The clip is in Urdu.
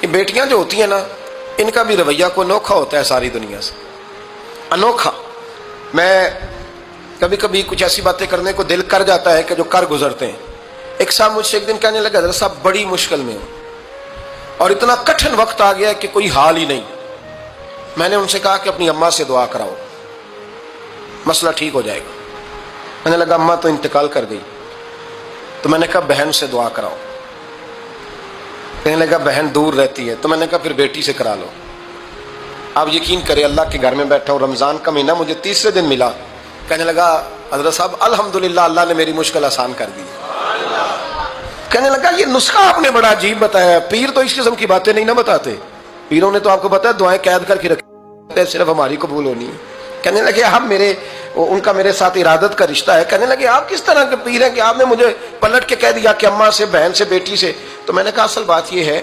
یہ بیٹیاں جو ہوتی ہیں نا، ان کا بھی رویہ کو انوکھا ہوتا ہے ساری دنیا سے، انوکھا۔ میں کبھی کبھی کچھ ایسی باتیں کرنے کو دل کر جاتا ہے کہ جو کر گزرتے ہیں۔ ایک صاحب مجھ سے ایک دن کہنے لگا، حضرت صاحب بڑی مشکل میں ہوں اور اتنا کٹھن وقت آ گیا کہ کوئی حال ہی نہیں۔ میں نے ان سے کہا کہ اپنی اماں سے دعا کراؤ، مسئلہ ٹھیک ہو جائے گا۔ میں نے لگا اماں تو انتقال کر گئی، تو میں نے کہا بہن سے دعا کراؤ۔ کہنے لگا بہن دور رہتی ہے، تو میں نے کہا پھر بیٹی سے کرا لو۔ آپ یقین کریں، اللہ کے گھر میں بیٹھا ہوں، رمضان کا مہینہ مجھے تیسرے دن ملا۔ کہنے لگا حضرت صاحب الحمدللہ اللہ نے میری مشکل آسان کر دی۔ کہنے لگا یہ نسخہ آپ نے بڑا عجیب بتایا، پیر تو اس قسم کی باتیں نہیں نہ بتاتے، پیروں نے تو آپ کو پتا ہے دعائیں قید کر کے رکھی، صرف ہماری قبول ہونی ہے۔ کہنے لگے آپ ان کا میرے ساتھ ارادت کا رشتہ ہے۔ کہنے لگے آپ کس طرح کے پیر ہیں کہ آپ نے مجھے پلٹ کے کہہ دیا کہ اماں سے، بہن سے، بیٹی سے؟ تو میں نے کہا اصل بات یہ ہے